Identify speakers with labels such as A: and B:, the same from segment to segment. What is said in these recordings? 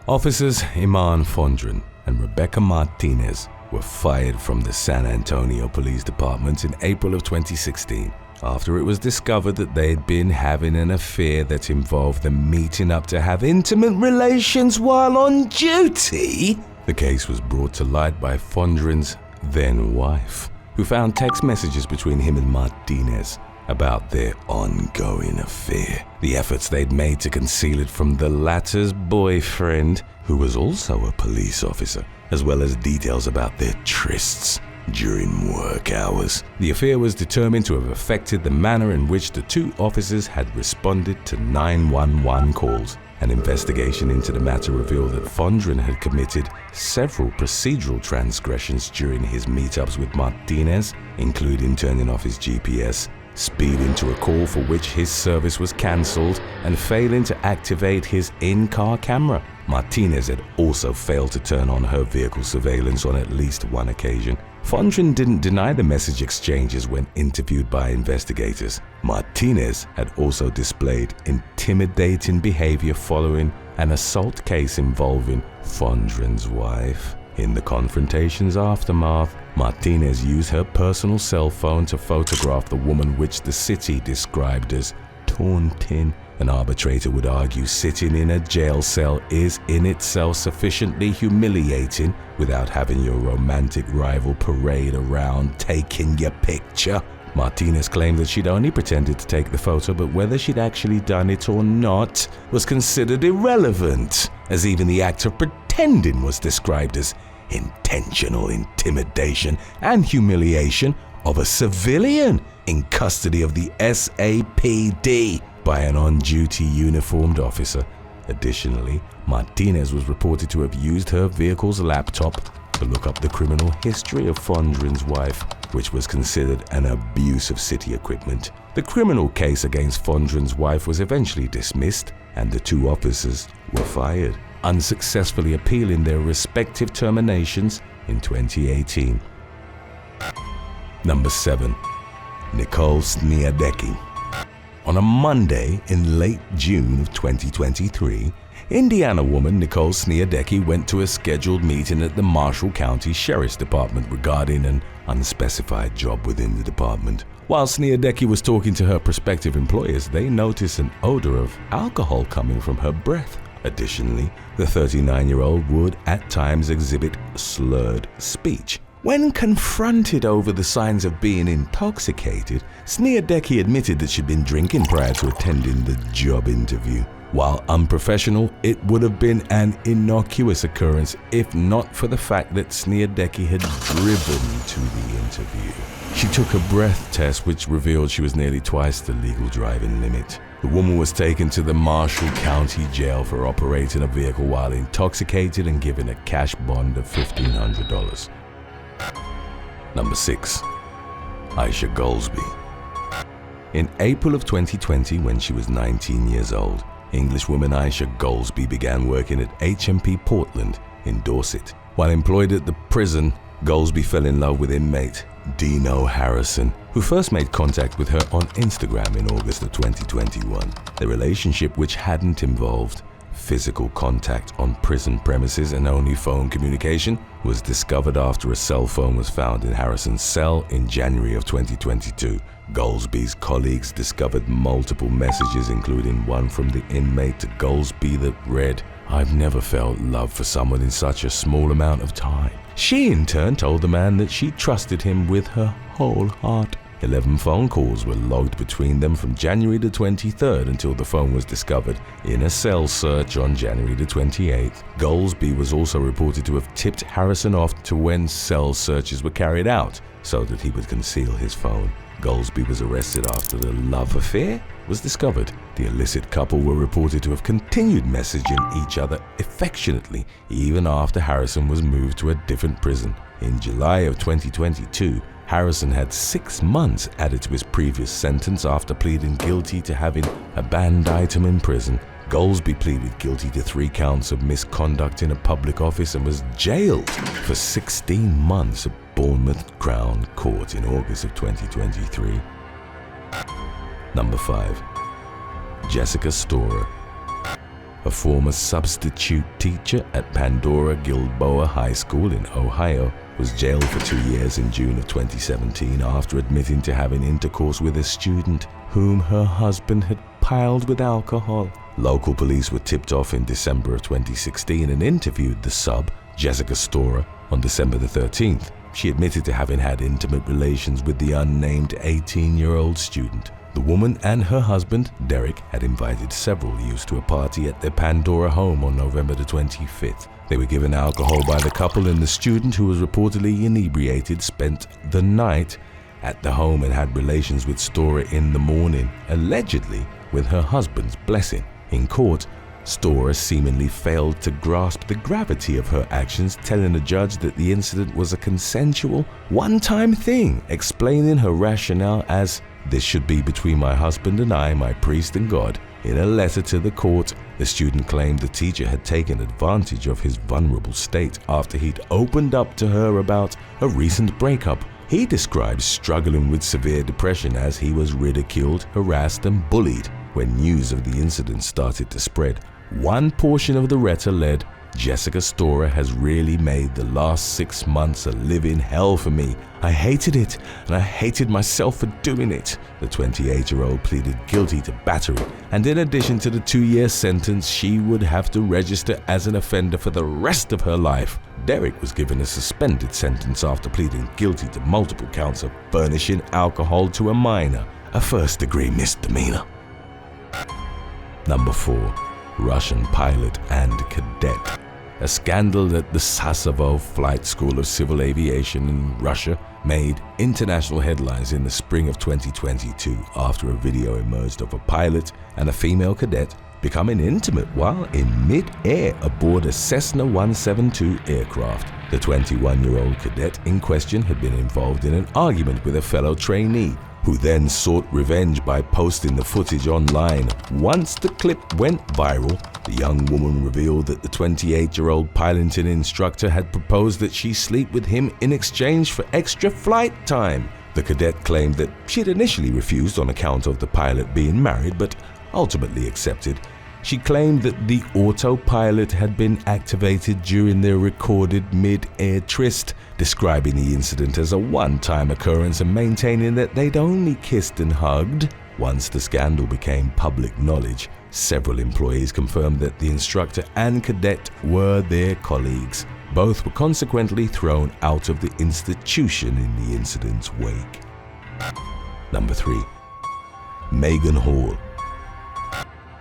A: Officers Iman Fondren and Rebecca Martinez were fired from the San Antonio Police Department in April of 2016 after it was discovered that they'd been having an affair that involved them meeting up to have intimate relations while on duty. The case was brought to light by Fondren's then wife, who found text messages between him and Martinez about their ongoing affair. The efforts they'd made to conceal it from the latter's boyfriend, who was also a police officer, as well as details about their trysts during work hours. The affair was determined to have affected the manner in which the two officers had responded to 911 calls. An investigation into the matter revealed that Fondren had committed several procedural transgressions during his meetups with Martinez, including turning off his GPS, speeding to a call for which his service was cancelled, and failing to activate his in-car camera. Martinez had also failed to turn on her vehicle surveillance on at least one occasion. Fondren didn't deny the message exchanges when interviewed by investigators. Martinez had also displayed intimidating behavior following an assault case involving Fondren's wife. In the confrontation's aftermath, Martinez used her personal cell phone to photograph the woman, which the city described as taunting. An arbitrator would argue sitting in a jail cell is in itself sufficiently humiliating without having your romantic rival parade around taking your picture. Martinez claimed that she'd only pretended to take the photo, but whether she'd actually done it or not was considered irrelevant, as even the act of pretending was described as intentional intimidation and humiliation of a civilian in custody of the SAPD by an on-duty uniformed officer. Additionally, Martinez was reported to have used her vehicle's laptop to look up the criminal history of Fondren's wife, which was considered an abuse of city equipment. The criminal case against Fondren's wife was eventually dismissed, and the two officers were fired, unsuccessfully appealing their respective terminations in 2018. Number 7. Nicole Sniadecki. On a Monday in late June of 2023, Indiana woman Nicole Sniadecki went to a scheduled meeting at the Marshall County Sheriff's Department regarding an unspecified job within the department. While Sniadecki was talking to her prospective employers, they noticed an odor of alcohol coming from her breath. Additionally, the 39-year-old would at times exhibit slurred speech. When confronted over the signs of being intoxicated, Sniadecki admitted that she'd been drinking prior to attending the job interview. While unprofessional, it would have been an innocuous occurrence if not for the fact that Sniadecki had driven to the interview. She took a breath test which revealed she was nearly twice the legal driving limit. The woman was taken to the Marshall County Jail for operating a vehicle while intoxicated and given a cash bond of $1,500. Number 6. Aisha Goldsby. In April of 2020, when she was 19 years old, Englishwoman Aisha Goldsby began working at HMP Portland in Dorset. While employed at the prison, Goldsby fell in love with inmate Dino Harrison, who first made contact with her on Instagram in August of 2021. The relationship, which hadn't involved physical contact on prison premises and only phone communication, was discovered after a cell phone was found in Harrison's cell in January of 2022. Goldsby's colleagues discovered multiple messages, including one from the inmate to Goldsby that read, "I've never felt love for someone in such a small amount of time." She in turn told the man that she trusted him with her whole heart. 11 phone calls were logged between them from January the 23rd until the phone was discovered in a cell search on January the 28th. Goldsby was also reported to have tipped Harrison off to when cell searches were carried out so that he would conceal his phone. Goldsby was arrested after the love affair was discovered. The illicit couple were reported to have continued messaging each other affectionately even after Harrison was moved to a different prison. In July of 2022, Harrison had 6 months added to his previous sentence after pleading guilty to having a banned item in prison. Goldsby pleaded guilty to 3 counts of misconduct in a public office and was jailed for 16 months at Bournemouth Crown Court in August of 2023. Number 5. Jessica Storer. a former substitute teacher at Pandora Gilboa High School in Ohio, was jailed for 2 years in June of 2017 after admitting to having intercourse with a student whom her husband had piled with alcohol. Local police were tipped off in December of 2016 and interviewed the sub, Jessica Storer, on December the 13th. She admitted to having had intimate relations with the unnamed 18-year-old student. The woman and her husband, Derek, had invited several youths to a party at their Pandora home on November the 25th. They were given alcohol by the couple, and the student, who was reportedly inebriated, spent the night at the home and had relations with Storer in the morning, allegedly with her husband's blessing. In court, Storer seemingly failed to grasp the gravity of her actions, telling the judge that the incident was a consensual, one-time thing, explaining her rationale as, "This should be between my husband and I, my priest and God." In a letter to the court, the student claimed the teacher had taken advantage of his vulnerable state after he'd opened up to her about a recent breakup. He described struggling with severe depression as he was ridiculed, harassed, and bullied. When news of the incident started to spread, one portion of the letter read, "Jessica Storer has really made the last 6 months a living hell for me. I hated it, and I hated myself for doing it." The 28-year-old pleaded guilty to battery, and in addition to the 2-year sentence, she would have to register as an offender for the rest of her life. Derek was given a suspended sentence after pleading guilty to multiple counts of furnishing alcohol to a minor, a first-degree misdemeanor. Number 4. Russian pilot and cadet. A scandal at the Sassovo Flight School of Civil Aviation in Russia made international headlines in the spring of 2022 after a video emerged of a pilot and a female cadet becoming intimate while in mid-air aboard a Cessna 172 aircraft. The 21-year-old cadet in question had been involved in an argument with a fellow trainee, who then sought revenge by posting the footage online. Once the clip went viral, the young woman revealed that the 28-year-old piloting instructor had proposed that she sleep with him in exchange for extra flight time. The cadet claimed that she'd initially refused on account of the pilot being married, but ultimately accepted. She claimed that the autopilot had been activated during their recorded mid-air tryst, describing the incident as a one-time occurrence and maintaining that they'd only kissed and hugged. Once the scandal became public knowledge, several employees confirmed that the instructor and cadet were their colleagues. Both were consequently thrown out of the institution in the incident's wake. Number 3. Megan Hall.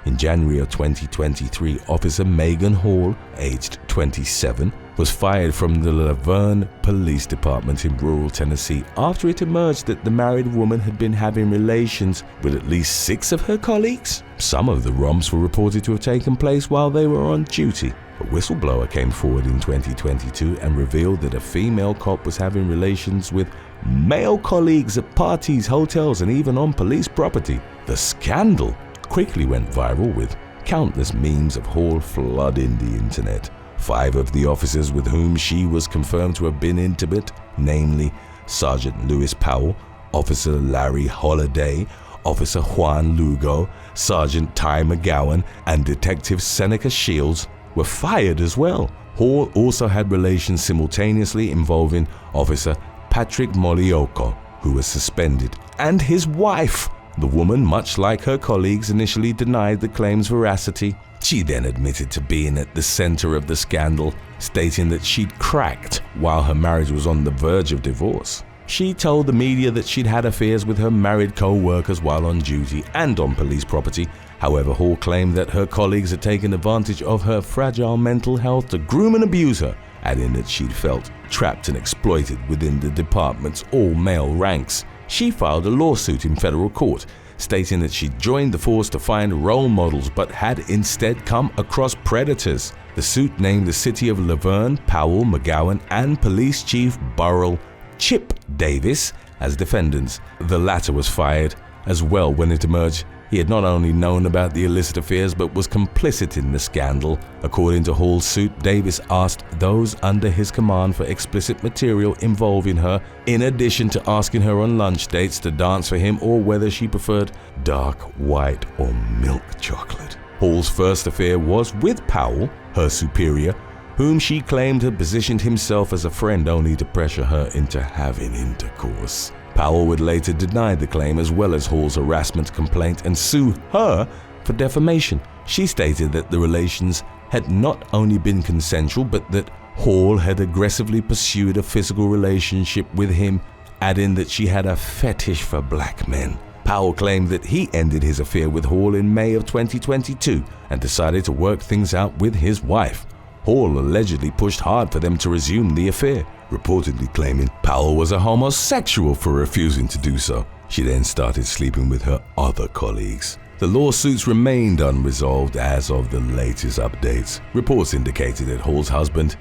A: In January of 2023, Officer Megan Hall, aged 27, was fired from the Laverne Police Department in rural Tennessee after it emerged that the married woman had been having relations with at least 6 of her colleagues. Some of the romps were reported to have taken place while they were on duty. A whistleblower came forward in 2022 and revealed that a female cop was having relations with male colleagues at parties, hotels, and even on police property. The scandal quickly went viral, with countless memes of Hall flooding the internet. 5 of the officers with whom she was confirmed to have been intimate, namely Sergeant Lewis Powell, Officer Larry Holliday, Officer Juan Lugo, Sergeant Ty McGowan, and Detective Seneca Shields, were fired as well. Hall also had relations simultaneously involving Officer Patrick Molioko, who was suspended, and his wife. The woman, much like her colleagues, initially denied the claim's veracity. She then admitted to being at the center of the scandal, stating that she'd cracked while her marriage was on the verge of divorce. She told the media that she'd had affairs with her married co-workers while on duty and on police property. However, Hall claimed that her colleagues had taken advantage of her fragile mental health to groom and abuse her, adding that she'd felt trapped and exploited within the department's all-male ranks. She filed a lawsuit in federal court, stating that she'd joined the force to find role models but had instead come across predators. The suit named the city of Laverne, Powell, McGowan, and Police Chief Burrell Chip Davis as defendants. The latter was fired as well when it emerged he had not only known about the illicit affairs but was complicit in the scandal. According to Hall's suit, Davis asked those under his command for explicit material involving her, in addition to asking her on lunch dates to dance for him or whether she preferred dark, white, or milk chocolate. Hall's first affair was with Powell, her superior, whom she claimed had positioned himself as a friend only to pressure her into having intercourse. Powell would later deny the claim as well as Hall's harassment complaint and sue her for defamation. She stated that the relations had not only been consensual but that Hall had aggressively pursued a physical relationship with him, adding that she had a fetish for black men. Powell claimed that he ended his affair with Hall in May of 2022 and decided to work things out with his wife. Hall allegedly pushed hard for them to resume the affair, reportedly claiming Powell was a homosexual for refusing to do so. She then started sleeping with her other colleagues. The lawsuits remained unresolved as of the latest updates. Reports indicated that Hall's husband,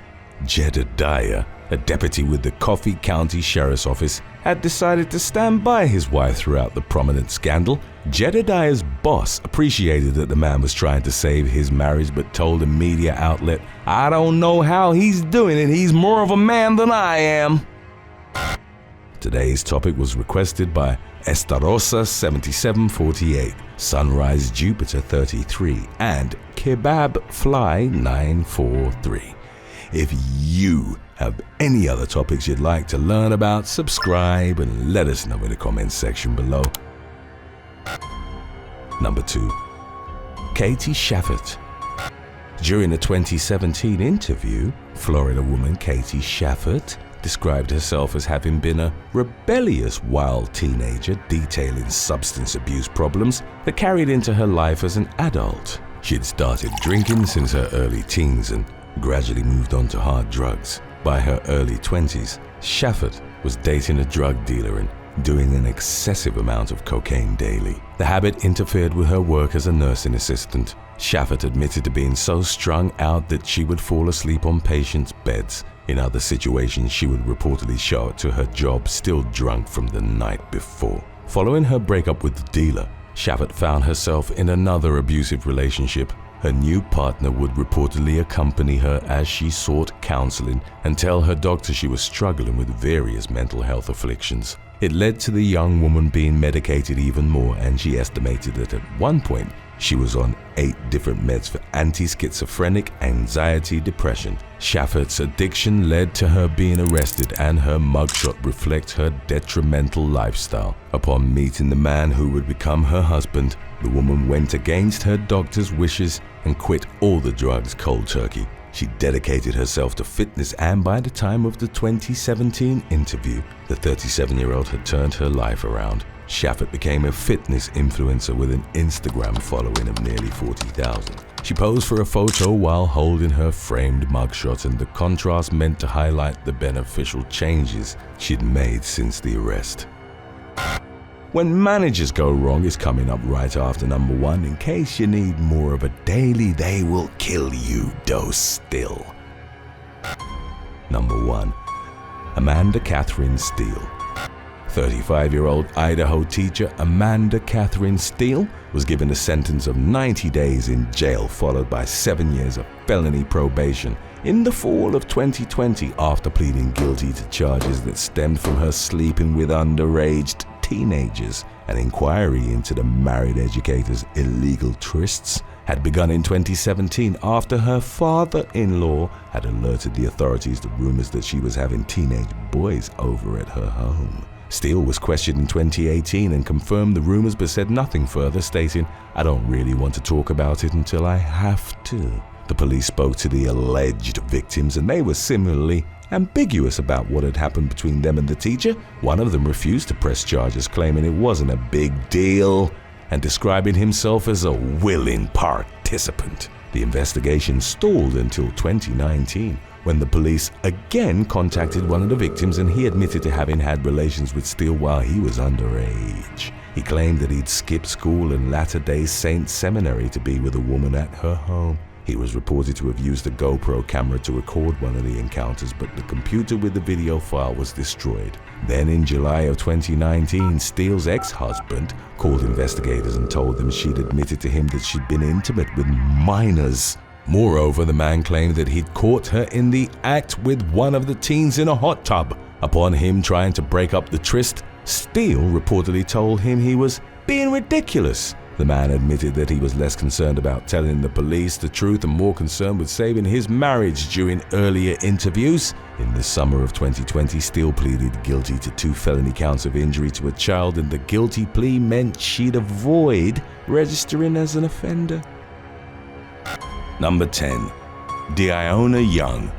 A: Jedediah, a deputy with the Coffee County Sheriff's Office, had decided to stand by his wife throughout the prominent scandal. Jedediah's boss appreciated that the man was trying to save his marriage but told a media outlet, "I don't know how he's doing it, he's more of a man than I am." Today's topic was requested by Estarosa 7748, Sunrise Jupiter 33, and Kebab Fly 943. If you have any other topics you'd like to learn about, subscribe and let us know in the comments section below. Number 2. Katie Shaffer. During a 2017 interview, Florida woman Katie Shaffer described herself as having been a rebellious wild teenager, detailing substance abuse problems that carried into her life as an adult. She'd started drinking since her early teens and gradually moved on to hard drugs. By her early 20s, Shaffer was dating a drug dealer and doing an excessive amount of cocaine daily. The habit interfered with her work as a nursing assistant. Shaffer admitted to being so strung out that she would fall asleep on patients' beds. In other situations, she would reportedly show up to her job still drunk from the night before. Following her breakup with the dealer, Shaffer found herself in another abusive relationship. Her new partner would reportedly accompany her as she sought counseling and tell her doctor she was struggling with various mental health afflictions. It led to the young woman being medicated even more, and she estimated that at one point she was on 8 different meds for anti-schizophrenic, anxiety, depression. Shaffer's addiction led to her being arrested, and her mugshot reflects her detrimental lifestyle. Upon meeting the man who would become her husband, the woman went against her doctor's wishes and quit all the drugs cold turkey. She dedicated herself to fitness, and by the time of the 2017 interview, the 37-year-old had turned her life around. Shaffer became a fitness influencer with an Instagram following of nearly 40,000. She posed for a photo while holding her framed mugshot, and the contrast meant to highlight the beneficial changes she'd made since the arrest. When Managers Go Wrong is coming up right after number 1 in case you need more of a daily they will kill you dose still. Number 1. Amanda Catherine Steele. 35-year-old Idaho teacher Amanda Catherine Steele was given a sentence of 90 days in jail, followed by 7 years of felony probation in the fall of 2020 after pleading guilty to charges that stemmed from her sleeping with underage teenagers. An inquiry into the married educator's illegal trysts had begun in 2017 after her father-in-law had alerted the authorities to rumors that she was having teenage boys over at her home. Steele was questioned in 2018 and confirmed the rumors but said nothing further, stating, "I don't really want to talk about it until I have to." The police spoke to the alleged victims and they were similarly ambiguous about what had happened between them and the teacher. One of them refused to press charges, claiming it wasn't a big deal and describing himself as a willing participant. The investigation stalled until 2019 when the police again contacted one of the victims, and he admitted to having had relations with Steele while he was underage. He claimed that he'd skipped school and Latter-day Saint Seminary to be with a woman at her home. He was reported to have used a GoPro camera to record one of the encounters, but the computer with the video file was destroyed. Then in July of 2019, Steele's ex-husband called investigators and told them she'd admitted to him that she'd been intimate with minors. Moreover, the man claimed that he'd caught her in the act with one of the teens in a hot tub. Upon him trying to break up the tryst, Steele reportedly told him he was being ridiculous The man admitted that he was less concerned about telling the police the truth and more concerned with saving his marriage during earlier interviews. In the summer of 2020, Steele pleaded guilty to 2 felony counts of injury to a child, and the guilty plea meant she'd avoid registering as an offender. Number 10. Iona Young.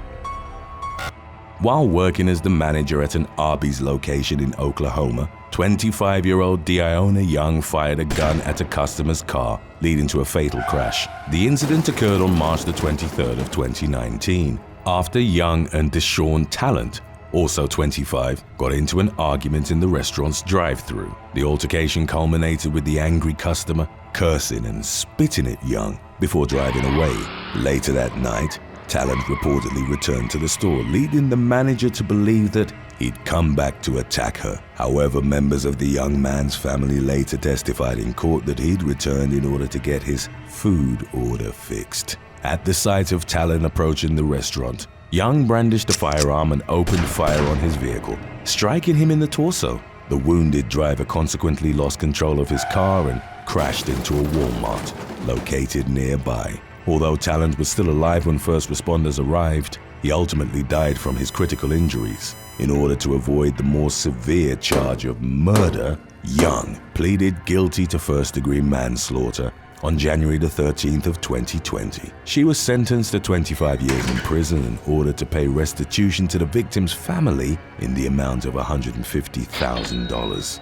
A: While working as the manager at an Arby's location in Oklahoma, 25-year-old Iona Young fired a gun at a customer's car, leading to a fatal crash. The incident occurred on March the 23rd of 2019, after Young and Deshaun Talent, also 25, got into an argument in the restaurant's drive-thru. The altercation culminated with the angry customer cursing and spitting at Young before driving away. Later that night, Talent reportedly returned to the store, leading the manager to believe that he'd come back to attack her. However, members of the young man's family later testified in court that he'd returned in order to get his food order fixed. At the sight of Talent approaching the restaurant, Young brandished a firearm and opened fire on his vehicle, striking him in the torso. The wounded driver consequently lost control of his car and crashed into a Walmart located nearby. Although Talent was still alive when first responders arrived, he ultimately died from his critical injuries. In order to avoid the more severe charge of murder, Young pleaded guilty to first-degree manslaughter on January the 13th of 2020. She was sentenced to 25 years in prison and ordered to pay restitution to the victim's family in the amount of $150,000.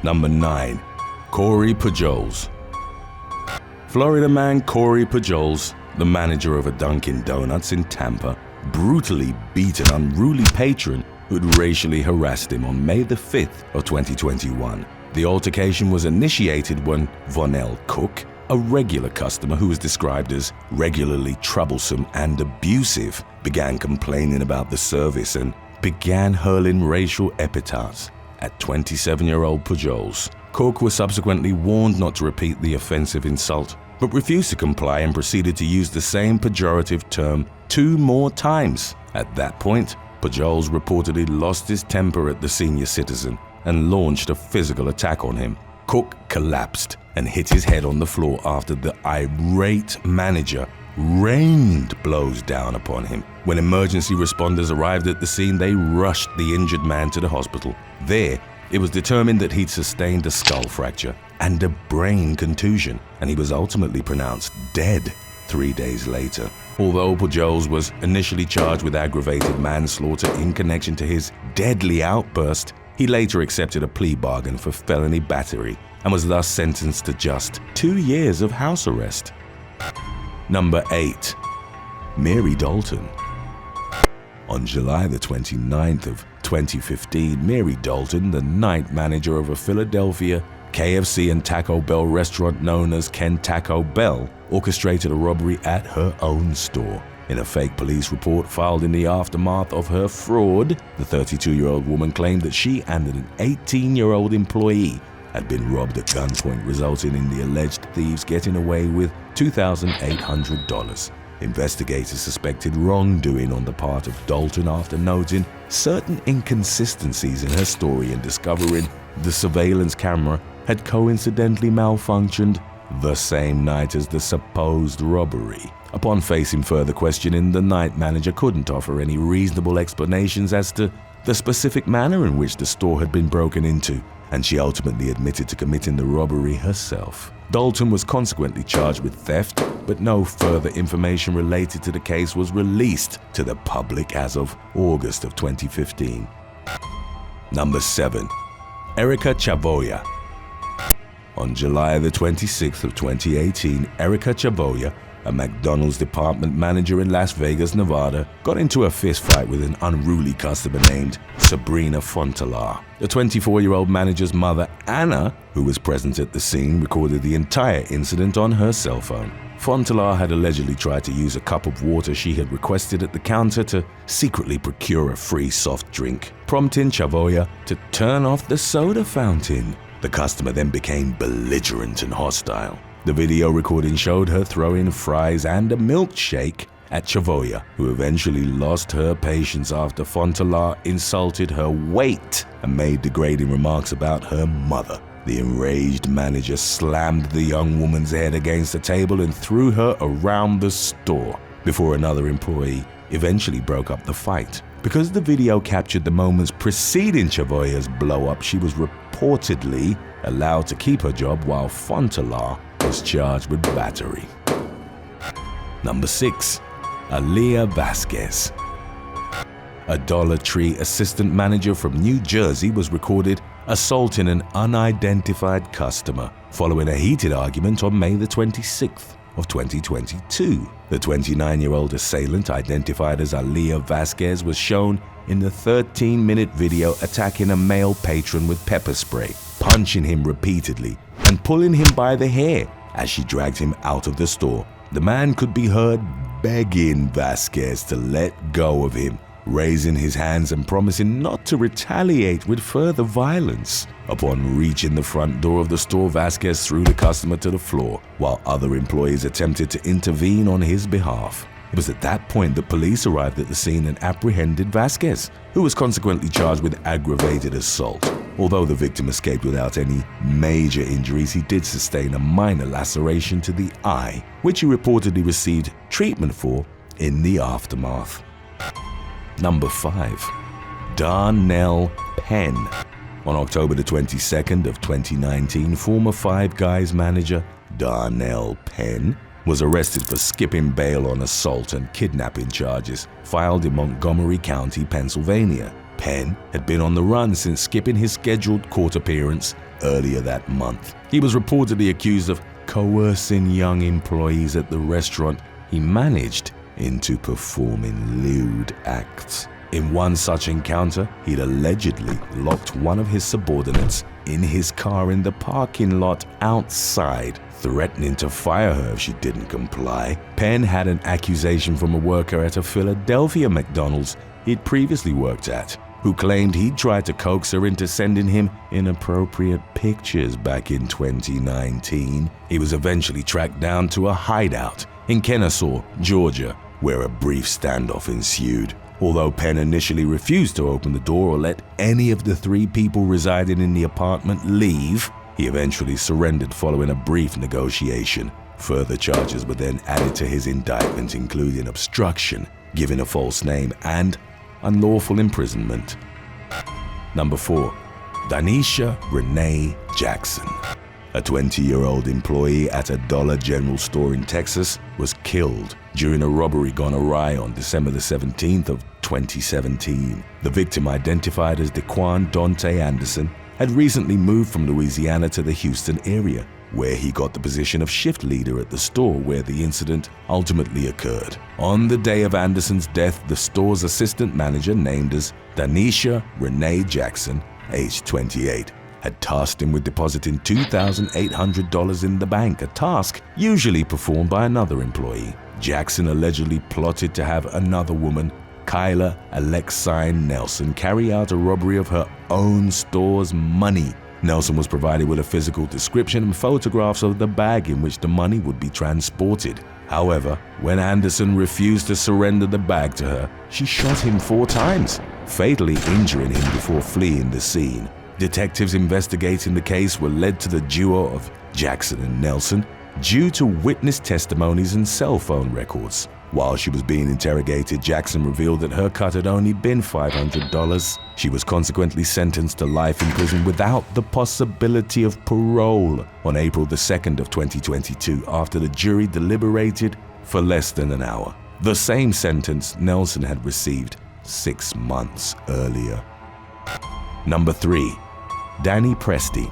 A: Number 9. Corey Pajos. Florida man Corey Pajos, the manager of a Dunkin' Donuts in Tampa, brutally beat an unruly patron who'd racially harassed him on May the 5th of 2021. The altercation was initiated when Donnell Cook, a regular customer who was described as regularly troublesome and abusive, began complaining about the service and began hurling racial epithets at 27-year-old Pajos. Cook was subsequently warned not to repeat the offensive insult, but refused to comply and proceeded to use the same pejorative term 2 more times. At that point, Pajos reportedly lost his temper at the senior citizen and launched a physical attack on him. Cook collapsed and hit his head on the floor after the irate manager rained blows down upon him. When emergency responders arrived at the scene, they rushed the injured man to the hospital. There, it was determined that he'd sustained a skull fracture and a brain contusion, and he was ultimately pronounced dead 3 days later. Although Pajos was initially charged with aggravated manslaughter in connection to his deadly outburst, he later accepted a plea bargain for felony battery and was thus sentenced to just 2 years of house arrest. Number 8. Mary Dalton. On July the 29th of 2015, Mary Dalton, the night manager of a Philadelphia KFC and Taco Bell restaurant known as Ken Taco Bell, orchestrated a robbery at her own store. In a fake police report filed in the aftermath of her fraud, the 32-year-old woman claimed that she and an 18-year-old employee had been robbed at gunpoint, resulting in the alleged thieves getting away with $2,800. Investigators suspected wrongdoing on the part of Dalton after noting certain inconsistencies in her story and discovering the surveillance camera had coincidentally malfunctioned the same night as the supposed robbery. Upon facing further questioning, the night manager couldn't offer any reasonable explanations as to the specific manner in which the store had been broken into, and she ultimately admitted to committing the robbery herself. Dalton was consequently charged with theft, but no further information related to the case was released to the public as of August of 2015. Number 7. Erica Chavoya. On July the 26th of 2018, Erica Chavoya, a McDonald's department manager in Las Vegas, Nevada, got into a fistfight with an unruly customer named Sabrina Fontalar. The 24-year-old manager's mother, Anna, who was present at the scene, recorded the entire incident on her cell phone. Fontalar had allegedly tried to use a cup of water she had requested at the counter to secretly procure a free soft drink, prompting Chavoya to turn off the soda fountain. The customer then became belligerent and hostile. The video recording showed her throwing fries and a milkshake at Chavoya, who eventually lost her patience after Fontalar insulted her weight and made degrading remarks about her mother. The enraged manager slammed the young woman's head against the table and threw her around the store before another employee eventually broke up the fight. Because the video captured the moments preceding Chavoya's blow-up, she was reportedly allowed to keep her job while Fontala was charged with battery. Number 6. Alia Vasquez. A Dollar Tree assistant manager from New Jersey was recorded assaulting an unidentified customer following a heated argument on May the 26th of 2022. The 29-year-old assailant, identified as Alia Vasquez, was shown in the 13-minute video attacking a male patron with pepper spray, punching him repeatedly and pulling him by the hair as she dragged him out of the store. The man could be heard begging Vasquez to let go of him, raising his hands and promising not to retaliate with further violence. Upon reaching the front door of the store, Vasquez threw the customer to the floor, while other employees attempted to intervene on his behalf. It was at that point that police arrived at the scene and apprehended Vasquez, who was consequently charged with aggravated assault. Although the victim escaped without any major injuries, he did sustain a minor laceration to the eye, which he reportedly received treatment for in the aftermath. Number 5. Donnell Penn. On October the 22nd of 2019, former Five Guys manager Donnell Penn was arrested for skipping bail on assault and kidnapping charges filed in Montgomery County, Pennsylvania. Penn had been on the run since skipping his scheduled court appearance earlier that month. He was reportedly accused of coercing young employees at the restaurant he managed into performing lewd acts. In one such encounter, he'd allegedly locked one of his subordinates in his car in the parking lot outside, threatening to fire her if she didn't comply. Penn had an accusation from a worker at a Philadelphia McDonald's he'd previously worked at, who claimed he'd tried to coax her into sending him inappropriate pictures back in 2019. He was eventually tracked down to a hideout in Kennesaw, Georgia, where a brief standoff ensued. Although Penn initially refused to open the door or let any of the 3 people residing in the apartment leave, he eventually surrendered following a brief negotiation. Further charges were then added to his indictment, including obstruction, giving a false name, and unlawful imprisonment. Number 4. Danisha Renee Jackson. A 20-year-old employee at a Dollar General store in Texas was killed during a robbery gone awry on December the 17th of 2017. The victim, identified as Dequan Dante Anderson, had recently moved from Louisiana to the Houston area, where he got the position of shift leader at the store where the incident ultimately occurred. On the day of Anderson's death, the store's assistant manager, named as Danisha Renee Jackson, aged 28, had tasked him with depositing $2,800 in the bank, a task usually performed by another employee. Jackson allegedly plotted to have another woman, Kyla Alexine Nelson, carry out a robbery of her own store's money. Nelson was provided with a physical description and photographs of the bag in which the money would be transported. However, when Anderson refused to surrender the bag to her, she shot him 4 times, fatally injuring him before fleeing the scene. Detectives investigating the case were led to the duo of Jackson and Nelson due to witness testimonies and cell phone records. While she was being interrogated, Jackson revealed that her cut had only been $500. She was consequently sentenced to life in prison without the possibility of parole on April the 2nd of 2022 after the jury deliberated for less than an hour. The same sentence Nelson had received 6 months earlier. Number 3. Danny Presti.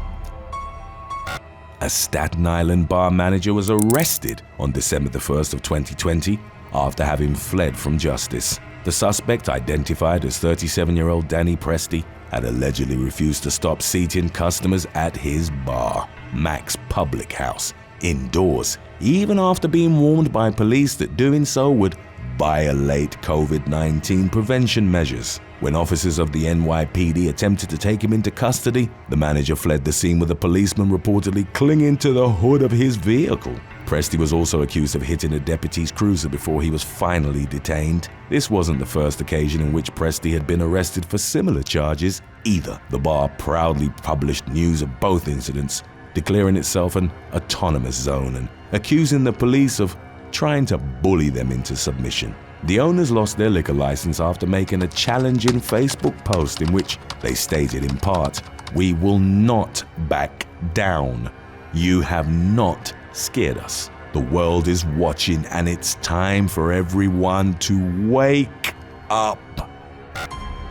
A: A Staten Island bar manager was arrested on December the 1st of 2020 after having fled from justice. The suspect, identified as 37-year-old Danny Presti, had allegedly refused to stop seating customers at his bar, Mac's Public House, indoors, even after being warned by police that doing so would violate COVID-19 prevention measures. When officers of the NYPD attempted to take him into custody, the manager fled the scene with a policeman reportedly clinging to the hood of his vehicle. Presti was also accused of hitting a deputy's cruiser before he was finally detained. This wasn't the first occasion in which Presti had been arrested for similar charges either. The bar proudly published news of both incidents, declaring itself an autonomous zone and accusing the police of trying to bully them into submission. The owners lost their liquor license after making a challenging Facebook post in which they stated in part, "We will not back down. You have not scared us. The world is watching and it's time for everyone to wake up."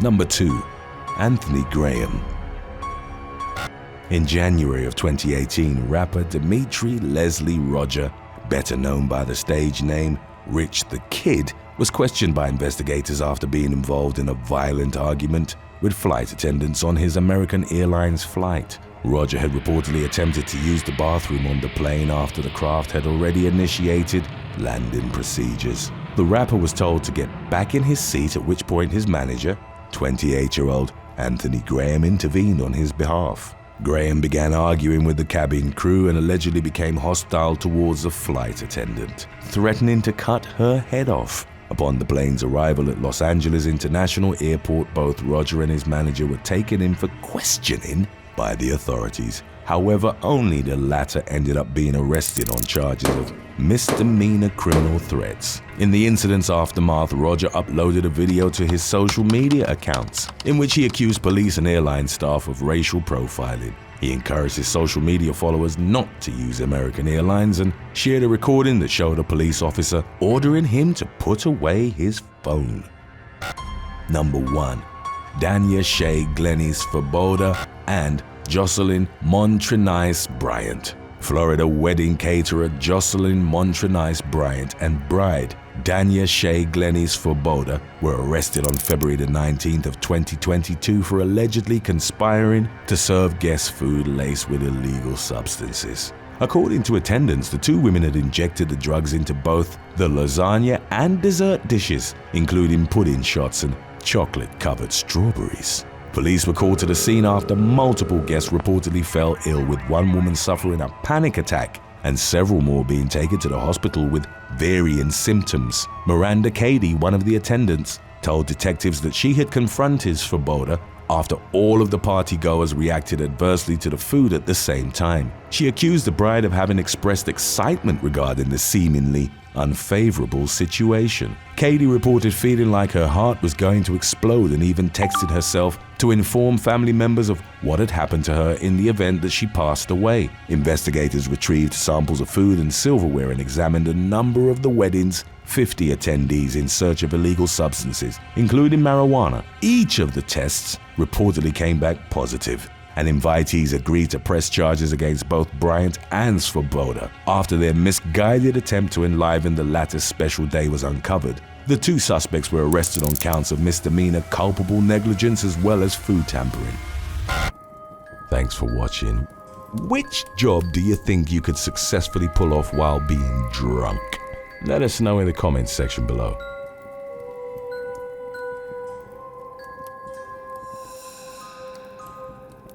A: Number 2. Anthony Graham. In January of 2018, rapper Dimitri Leslie Roger, better known by the stage name Rich the Kid, was questioned by investigators after being involved in a violent argument with flight attendants on his American Airlines flight. Roger had reportedly attempted to use the bathroom on the plane after the craft had already initiated landing procedures. The rapper was told to get back in his seat, at which point his manager, 28-year-old Anthony Graham, intervened on his behalf. Graham began arguing with the cabin crew and allegedly became hostile towards the flight attendant, threatening to cut her head off. Upon the plane's arrival at Los Angeles International Airport, both Roger and his manager were taken in for questioning by the authorities. However, only the latter ended up being arrested on charges of misdemeanor criminal threats. In the incident's aftermath, Roger uploaded a video to his social media accounts in which he accused police and airline staff of racial profiling. He encouraged his social media followers not to use American Airlines and shared a recording that showed a police officer ordering him to put away his phone. Number 1. Dania Shea Glennis Svoboda and Jocelyn Montrenice Bryant. Florida wedding caterer Jocelyn Montrenice Bryant and bride Dania Shea Glennis Svoboda were arrested on February the 19th of 2022 for allegedly conspiring to serve guests food laced with illegal substances. According to attendants, the two women had injected the drugs into both the lasagna and dessert dishes, including pudding shots and chocolate-covered strawberries. Police were called to the scene after multiple guests reportedly fell ill, with one woman suffering a panic attack and several more being taken to the hospital with varying symptoms. Miranda Cady, one of the attendants, told detectives that she had confronted Svoboda after all of the partygoers reacted adversely to the food at the same time. She accused the bride of having expressed excitement regarding the seemingly unfavorable situation. Cady reported feeling like her heart was going to explode and even texted herself to inform family members of what had happened to her in the event that she passed away. Investigators retrieved samples of food and silverware and examined a number of the wedding's 50 attendees in search of illegal substances, including marijuana. Each of the tests reportedly came back positive, and invitees agreed to press charges against both Bryant and Svoboda after their misguided attempt to enliven the latter's special day was uncovered. The two suspects were arrested on counts of misdemeanor culpable negligence as well as food tampering. Thanks for watching. Which job do you think you could successfully pull off while being drunk? Let us know in the comments section below.